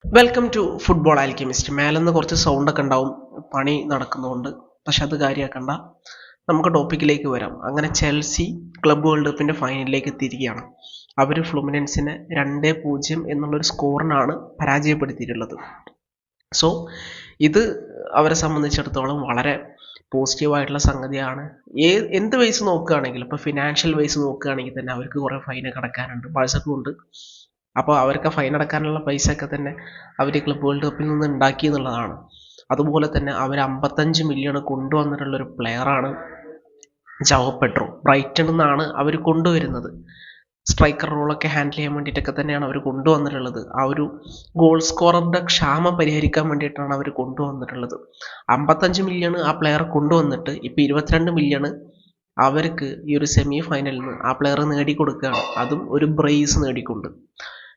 Welcome to football alchemist. മേലെന്ന് കുറച്ച് സൗണ്ടൊക്കെ ഉണ്ടാവും, പണി നടക്കുന്നതുകൊണ്ട്. പക്ഷെ അത് കാര്യമാക്കണ്ട, നമുക്ക് ടോപ്പിക്കിലേക്ക് വരാം. അങ്ങനെ ചെൽസി ക്ലബ് വേൾഡ് കപ്പിൻ്റെ ഫൈനലിലേക്ക് എത്തിയിരിക്കുകയാണ്. അവർ ഫ്ലുമിനൻസിനെ 2-0 എന്നുള്ളൊരു സ്കോറിനാണ് പരാജയപ്പെടുത്തിയിട്ടുള്ളത്. സോ ഇത് അവരെ സംബന്ധിച്ചിടത്തോളം വളരെ പോസിറ്റീവായിട്ടുള്ള സംഗതിയാണ്. എന്ത് വൈസ് നോക്കുകയാണെങ്കിലും, ഇപ്പോൾ ഫിനാൻഷ്യൽ വൈസ് നോക്കുകയാണെങ്കിൽ തന്നെ അവർക്ക് കുറേ ഫൈനൊക്കെ അടക്കാനുണ്ട്, ബാഴ്സക്കുണ്ട്. അപ്പോൾ അവർക്ക് ഫൈൻ അടക്കാനുള്ള പൈസ ഒക്കെ തന്നെ അവർ ക്ലബ് വേൾഡ് കപ്പിൽ നിന്ന് ഉണ്ടാക്കി എന്നുള്ളതാണ്. അതുപോലെ തന്നെ അവർ 55 മില്യൺ കൊണ്ടുവന്നിട്ടുള്ളൊരു പ്ലെയറാണ് ജാവോ പെഡ്രോ. ബ്രൈറ്റണിൽ നിന്നാണ് അവർ കൊണ്ടുവരുന്നത്. സ്ട്രൈക്കർ റോളൊക്കെ ഹാൻഡിൽ ചെയ്യാൻ വേണ്ടിയിട്ടൊക്കെ തന്നെയാണ് അവർ കൊണ്ടുവന്നിട്ടുള്ളത്. ആ ഒരു ഗോൾ സ്കോററുടെ ക്ഷാമം പരിഹരിക്കാൻ വേണ്ടിയിട്ടാണ് അവർ കൊണ്ടുവന്നിട്ടുള്ളത്. 55 മില്യൺ ആ പ്ലെയർ കൊണ്ടുവന്നിട്ട് ഇപ്പോൾ 22 മില്യൺ അവർക്ക് ഈ ഒരു സെമി ഫൈനലിൽ നിന്ന് ആ പ്ലെയർ നേടിക്കൊടുക്കുകയാണ്, അതും ഒരു ബ്രേസ് നേടിക്കൊണ്ട്.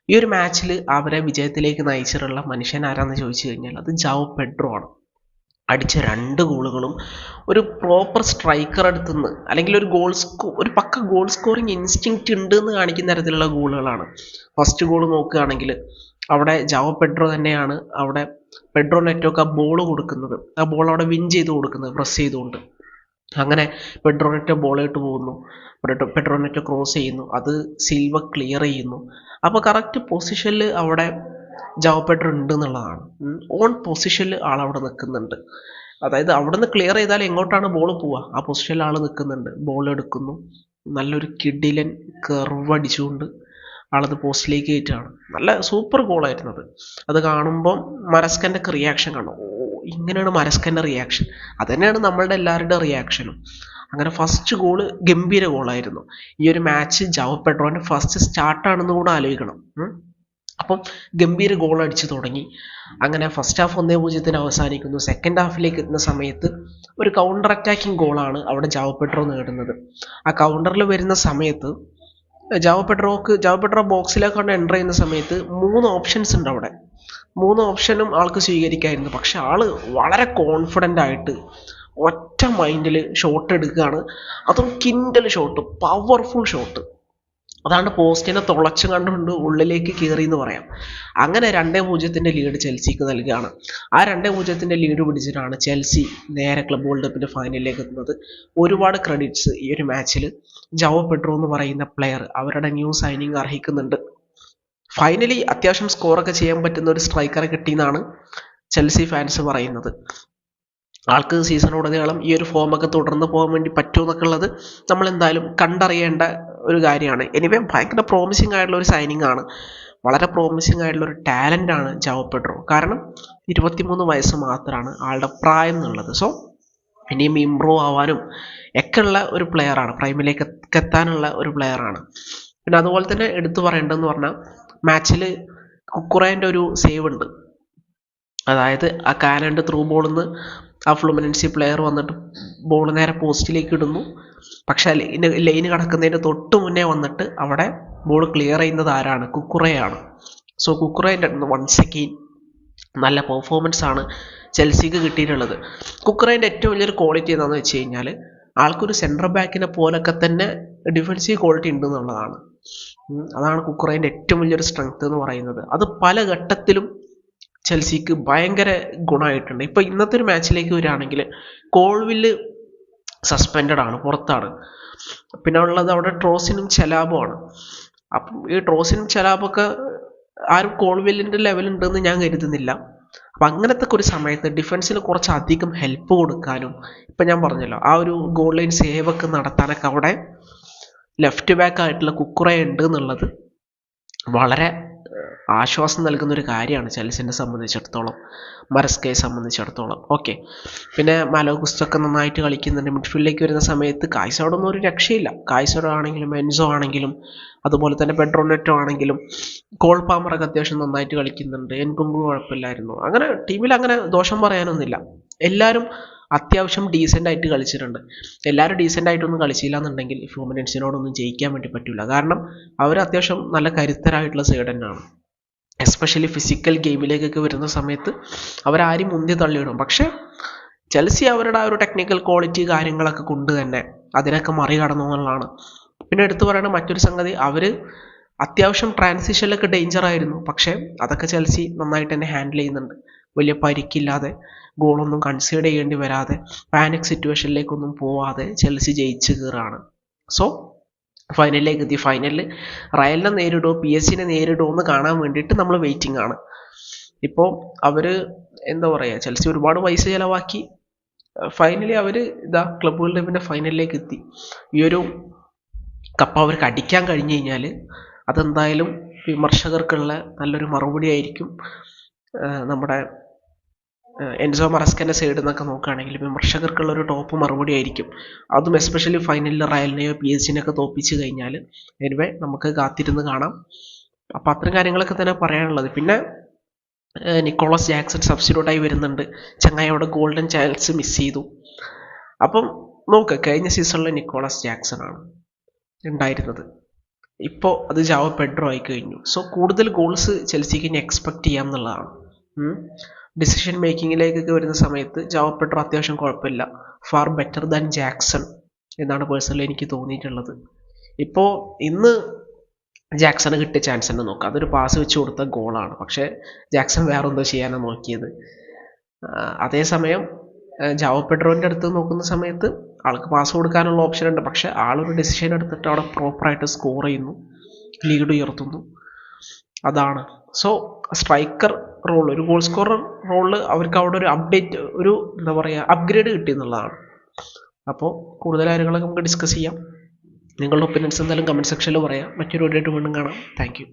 ഈ ഒരു മാച്ചിൽ അവരെ വിജയത്തിലേക്ക് നയിച്ചിട്ടുള്ള മനുഷ്യൻ ആരാന്ന് ചോദിച്ചു കഴിഞ്ഞാൽ അത് ജാവോ പെഡ്രോ ആണ്. അടിച്ച 2 ഗോളുകളും ഒരു പ്രോപ്പർ സ്ട്രൈക്കർ അടുത്തുനിന്ന്, അല്ലെങ്കിൽ ഒരു പക്ക ഗോൾ സ്കോറിങ് ഇൻസ്റ്റിങ്ക്റ്റ് ഉണ്ട് എന്ന് കാണിക്കുന്ന തരത്തിലുള്ള ഗോളുകളാണ്. ഫസ്റ്റ് ഗോൾ നോക്കുകയാണെങ്കിൽ അവിടെ ജാവോ പെഡ്രോ തന്നെയാണ് അവിടെ പെഡ്രോ നെറ്റോക്ക് ആ ബോൾ കൊടുക്കുന്നത്, ആ ബോൾ അവിടെ വിൻ ചെയ്ത് കൊടുക്കുന്നത് പ്രസ് ചെയ്തുകൊണ്ട്. അങ്ങനെ പെഡ്രോ നെറ്റോ ബോളായിട്ട് പോകുന്നു, പെഡ്രോ നെറ്റോ ക്രോസ് ചെയ്യുന്നു, അത് സിൽവ ക്ലിയർ ചെയ്യുന്നു. അപ്പോൾ കറക്റ്റ് പൊസിഷനിൽ അവിടെ ജാവോ പെഡ്രോ ഉണ്ട് എന്നുള്ളതാണ്. ഓൺ പൊസിഷനിൽ ആളവിടെ നിൽക്കുന്നുണ്ട്. അതായത് അവിടെ നിന്ന് ക്ലിയർ ചെയ്താൽ എങ്ങോട്ടാണ് ബോൾ പോവുക, ആ പൊസിഷനിൽ ആൾ നിൽക്കുന്നുണ്ട്, ബോൾ എടുക്കുന്നു, നല്ലൊരു കിഡിലൻ കർവ് അടിച്ചുകൊണ്ട് ആളത് പോസ്റ്റിലേക്ക് കയറ്റുകയാണ്. നല്ല സൂപ്പർ ഗോളായിരുന്നത്. അത് കാണുമ്പോൾ മരസ്കൻ്റെ ഒക്കെ റിയാക്ഷൻ കാണും. ഇങ്ങനെയാണ് മരസ്കൻ്റെ റിയാക്ഷൻ, അത് തന്നെയാണ് നമ്മളുടെ എല്ലാവരുടെ റിയാക്ഷനും. അങ്ങനെ ഫസ്റ്റ് ഗോള് ഗംഭീര ഗോളായിരുന്നു. ഈ ഒരു മാച്ച് ജാവോ പെഡ്രോൻ്റെ ഫസ്റ്റ് സ്റ്റാർട്ടാണെന്ന് കൂടെ ആലോചിക്കണം. അപ്പം ഗംഭീര ഗോൾ അടിച്ചു തുടങ്ങി. അങ്ങനെ ഫസ്റ്റ് ഹാഫ് 1-0 അവസാനിക്കുന്നു. സെക്കൻഡ് ഹാഫിലേക്ക് എത്തുന്ന സമയത്ത് ഒരു കൗണ്ടർ അറ്റാക്കിംഗ് ഗോളാണ് അവിടെ ജാവോ പെഡ്രോ നേടുന്നത്. ആ കൗണ്ടറിൽ വരുന്ന സമയത്ത് ജാവോ പെഡ്രോ ബോക്സിലേക്കാണ് എൻ്റർ ചെയ്യുന്ന സമയത്ത് 3 ഓപ്ഷൻസ് ഉണ്ട് അവിടെ. 3 ഓപ്ഷനും ആൾക്ക് സ്വീകരിക്കായിരുന്നു. പക്ഷെ ആള് വളരെ കോൺഫിഡൻ്റ് ആയിട്ട് ഒറ്റ മൈൻഡിൽ ഷോട്ട് എടുക്കുകയാണ്. അതും കിൻഡൽ ഷോട്ട്, പവർഫുൾ ഷോട്ട്. അതാണ് പോസ്റ്റിനെ തുളച്ചു കണ്ടുകൊണ്ട് ഉള്ളിലേക്ക് കയറി എന്ന് പറയാം. അങ്ങനെ 2-0 ലീഡ് ചെൽസിക്ക് നൽകുകയാണ്. ആ 2-0 ലീഡ് പിടിച്ചിട്ടാണ് ചെൽസി നേരെ ക്ലബ് വേൾഡ് കപ്പിൻ്റെ ഫൈനലിലേക്ക് എത്തുന്നത്. ഒരുപാട് ക്രെഡിറ്റ്സ് ഈ ഒരു മാച്ചിൽ ജാവോ പെഡ്രോ എന്ന് പറയുന്ന പ്ലെയർ അവരുടെ ന്യൂ സൈനിങ് അർഹിക്കുന്നുണ്ട്. ഫൈനലി അത്യാവശ്യം സ്കോറൊക്കെ ചെയ്യാൻ പറ്റുന്ന ഒരു സ്ട്രൈക്കറെ കിട്ടിയെന്നാണ് ചെൽസി ഫാൻസ് പറയുന്നത്. ആൾക്ക് സീസണോടനീളം ഈ ഒരു ഫോമൊക്കെ തുടർന്ന് പോകാൻ വേണ്ടി പറ്റുമെന്നൊക്കെ ഉള്ളത് നമ്മൾ എന്തായാലും കണ്ടറിയേണ്ട ഒരു കാര്യമാണ്. എനിവേ ഭയങ്കര പ്രോമിസിങ് ആയിട്ടുള്ള ഒരു സൈനിങ് ആണ്. വളരെ പ്രോമിസിങ് ആയിട്ടുള്ള ഒരു ടാലൻ്റ് ആണ് ജാവോ പെഡ്രോ. കാരണം 23 വയസ്സ് മാത്രമാണ് ആളുടെ പ്രായം എന്നുള്ളത്. സോ ഇനിയും ഇമ്പ്രൂവ് ആവാനും ഒക്കെ ഉള്ള ഒരു പ്ലെയറാണ്, പ്രൈമിലേക്ക് എത്താനുള്ള ഒരു പ്ലെയറാണ്. പിന്നെ അതുപോലെ തന്നെ എടുത്തു പറയേണ്ടതെന്ന് പറഞ്ഞാൽ മാച്ചിൽ കുക്കുറേൻ്റെ ഒരു സേവ് ഉണ്ട്. അതായത് ആ കാനൻ്റെ ത്രൂ ബോളിൽ നിന്ന് ആ ഫ്ലുമിനൻസി പ്ലെയർ വന്നിട്ട് ബോൾ നേരെ പോസ്റ്റിലേക്ക് ഇടുന്നു. പക്ഷേ ലൈന് കടക്കുന്നതിന് തൊട്ട് മുന്നേ വന്നിട്ട് അവിടെ ബോൾ ക്ലിയർ ചെയ്യുന്നത് ആരാണ്? കുക്കുറയാണ്. സോ കുക്കുറേൻ്റെ വൺസ് അഗെയിൻ നല്ല പെർഫോമൻസ് ആണ് ചെൽസിക്ക് കിട്ടിയിട്ടുള്ളത്. കുക്കുറേൻ്റെ ഏറ്റവും വലിയൊരു ക്വാളിറ്റി എന്താണെന്ന് വെച്ച് കഴിഞ്ഞാൽ ആൾക്കൊരു സെൻട്രൽ ബാക്കിനെ പോലൊക്കെ തന്നെ ഡിഫൻസീവ് ക്വാളിറ്റി ഉണ്ട് എന്നുള്ളതാണ്. അതാണ് കുക്കുറേൻ്റെ ഏറ്റവും വലിയൊരു സ്ട്രെങ്ത് എന്ന് പറയുന്നത്. അത് പല ഘട്ടത്തിലും ചെൽസിക്ക് ഭയങ്കര ഗുണമായിട്ടുണ്ട്. ഇപ്പോൾ ഇന്നത്തെ ഒരു മാച്ചിലേക്ക് വരികയാണെങ്കിൽ കോൾവില്ല് സസ്പെൻഡഡ് ആണ്, പുറത്താണ്. പിന്നെ ഉള്ളത് അവിടെ ട്രോസിനും ചെലാബുമാണ്. അപ്പം ഈ ട്രോസിനും ചെലാബൊക്കെ ആരും കോൾവില്ലിൻ്റെ ലെവലുണ്ടെന്ന് ഞാൻ കരുതുന്നില്ല. അപ്പം അങ്ങനത്തെ ഒരു സമയത്ത് ഡിഫൻസിന് കുറച്ചധികം ഹെൽപ്പ് കൊടുക്കാനും, ഇപ്പം ഞാൻ പറഞ്ഞല്ലോ ആ ഒരു ഗോൾ ലൈൻ സേവൊക്കെ നടത്താനൊക്കെ അവിടെ ലെഫ്റ്റ് ബാക്ക് ആയിട്ടുള്ള കുക്കുറ ഉണ്ട് എന്നുള്ളത് വളരെ ആശ്വാസം നൽകുന്ന ഒരു കാര്യമാണ് ചെൽസിനെ സംബന്ധിച്ചിടത്തോളം, മരസ്കയെ സംബന്ധിച്ചിടത്തോളം. ഓക്കെ, പിന്നെ മാലോ ഗുസ്റ്റൊക്കെ നന്നായിട്ട് കളിക്കുന്നുണ്ട്. മിഡ്ഫീൽഡിലേക്ക് വരുന്ന സമയത്ത് കായ്സോടൊന്നും ഒരു രക്ഷയില്ല. കായ്സോഡോ ആണെങ്കിലും എൻസോ ആണെങ്കിലും അതുപോലെ തന്നെ പെഡ്രോ നെറ്റോ ആണെങ്കിലും കോൾ പാമറൊക്കെ അത്യാവശ്യം നന്നായിട്ട് കളിക്കുന്നുണ്ട്. എൻകുമ്പ് കുഴപ്പമില്ലായിരുന്നു. അങ്ങനെ ടീമിൽ അങ്ങനെ ദോഷം പറയാനൊന്നുമില്ല. എല്ലാവരും അത്യാവശ്യം ഡീസൻ്റ് ആയിട്ട് കളിച്ചിട്ടുണ്ട്. എല്ലാവരും ഡീസൻ്റ് ആയിട്ടൊന്നും കളിച്ചില്ല എന്നുണ്ടെങ്കിൽ ഫ്ലൂമിനൻസിനോടൊന്നും ജയിക്കാൻ വേണ്ടി പറ്റില്ല. കാരണം അവർ അത്യാവശ്യം നല്ല കരുത്തരായിട്ടുള്ള സൈഡ് തന്നെയാണ്. എസ്പെഷ്യലി ഫിസിക്കൽ ഗെയിമിലേക്കൊക്കെ വരുന്ന സമയത്ത് അവരാരും മുന്തി തള്ളിയിടും. പക്ഷേ ചെൽസി അവരുടെ ആ ഒരു ടെക്നിക്കൽ ക്വാളിറ്റി കാര്യങ്ങളൊക്കെ കൊണ്ട് തന്നെ അതിനൊക്കെ മറികടന്നു എന്നുള്ളതാണ്. പിന്നെ എടുത്തു പറയുന്ന മറ്റൊരു സംഗതി, അവർ അത്യാവശ്യം ട്രാൻസിഷനിലൊക്കെ ഡേഞ്ചർ ആയിരുന്നു, പക്ഷേ അതൊക്കെ ചെൽസി നന്നായിട്ട് തന്നെ ഹാൻഡിൽ ചെയ്യുന്നുണ്ട്. വലിയ പരിക്കില്ലാതെ, ഗോളൊന്നും കൺസീഡ് ചെയ്യേണ്ടി വരാതെ, പാനിക് സിറ്റുവേഷനിലേക്കൊന്നും പോവാതെ ചെൽസി ജയിച്ച് കയറാണ്. സോ ഫൈനലിലേക്ക് എത്തി. ഫൈനലിൽ റയലിനെ നേരിടുമോ PSG നേരിടുമോ എന്ന് കാണാൻ വേണ്ടിയിട്ട് നമ്മൾ വെയിറ്റിംഗ് ആണ്. ഇപ്പോൾ അവർ എന്താ പറയുക, ചെൽസി ഒരുപാട് പൈസ ചിലവാക്കി ഫൈനലി അവർ ക്ലബ് വേൾഡ് കപ്പിൻ്റെ ഫൈനലിലേക്ക് എത്തി. ഈ ഒരു കപ്പ് അവർക്ക് അടിക്കാൻ കഴിഞ്ഞു കഴിഞ്ഞാൽ അതെന്തായാലും വിമർശകർക്കുള്ള നല്ലൊരു മറുപടി ആയിരിക്കും. നമ്മുടെ എൻസോ മറസ്കൻ്റെ സൈഡിൽ നിന്നൊക്കെ നോക്കുകയാണെങ്കിൽ വിമർശകർക്കുള്ള ഒരു ടോപ്പ് മറുപടി ആയിരിക്കും. അതും എസ്പെഷ്യലി ഫൈനലിൽ റയലിനെയോ PSG തോൽപ്പിച്ച് കഴിഞ്ഞാൽ. എനിവേ നമുക്ക് കാത്തിരുന്ന് കാണാം. അപ്പോൾ അത്തരം കാര്യങ്ങളൊക്കെ തന്നെ പറയാനുള്ളത്. പിന്നെ നിക്കോളാസ് ജാക്സൺ സബ്സ്റ്റിറ്റ്യൂട്ടായി വരുന്നുണ്ട്. ചങ്ങായിയുടെ ഗോൾഡൻ ചാൻസ് മിസ് ചെയ്തു. അപ്പം നോക്ക്, കഴിഞ്ഞ സീസണിൽ നിക്കോളാസ് ജാക്സൺ ആണ് ഉണ്ടായിരുന്നത്. ഇപ്പോൾ അത് ജാവോ പെഡ്രോ ആയി കഴിഞ്ഞു. സോ കൂടുതൽ ഗോൾസ് ചെൽസിക്ക് ഇനി എക്സ്പെക്റ്റ് ചെയ്യാം എന്നുള്ളതാണ്. ഡിസിഷൻ മേക്കിങ്ങിലേക്കൊക്കെ വരുന്ന സമയത്ത് ജാവോ പെഡ്രോ അത്യാവശ്യം കുഴപ്പമില്ല, ഫാർ ബെറ്റർ ദാൻ ജാക്സൺ എന്നാണ് പേഴ്സണലി എനിക്ക് തോന്നിയിട്ടുള്ളത്. ഇപ്പോൾ ഇന്ന് ജാക്സണ് കിട്ടിയ ചാൻസ് തന്നെ നോക്കാം, അതൊരു പാസ് വെച്ച് കൊടുത്ത ഗോളാണ്. പക്ഷേ ജാക്സൺ വേറെന്തോ ചെയ്യാനാണ് നോക്കിയത്. അതേസമയം ജാവോ പെഡ്രോൻ്റെ അടുത്ത് നോക്കുന്ന സമയത്ത് ആൾക്ക് പാസ് കൊടുക്കാനുള്ള ഓപ്ഷൻ ഉണ്ട്, പക്ഷേ ആളൊരു ഡിസിഷൻ എടുത്തിട്ട് അവിടെ പ്രോപ്പറായിട്ട് സ്കോർ ചെയ്യുന്നു, ലീഡ് ഉയർത്തുന്നു. അതാണ്. സോ സ്ട്രൈക്കർ റോൾ, ഒരു ഗോൾ സ്കോറർ റോളിൽ അവർക്ക് അവിടെ ഒരു അപ്ഡേറ്റ്, ഒരു എന്താ പറയുക, അപ്ഗ്രേഡ് കിട്ടി എന്നുള്ളതാണ്. അപ്പോൾ കൂടുതൽ കാര്യങ്ങളൊക്കെ നമുക്ക് ഡിസ്കസ് ചെയ്യാം. നിങ്ങളുടെ ഒപ്പീനിയൻസ് എന്തായാലും കമൻറ്റ് സെക്ഷനിൽ പറയാം. മറ്റൊരു വീഡിയോ ആയിട്ട് വീണ്ടും കാണാം. Thank you.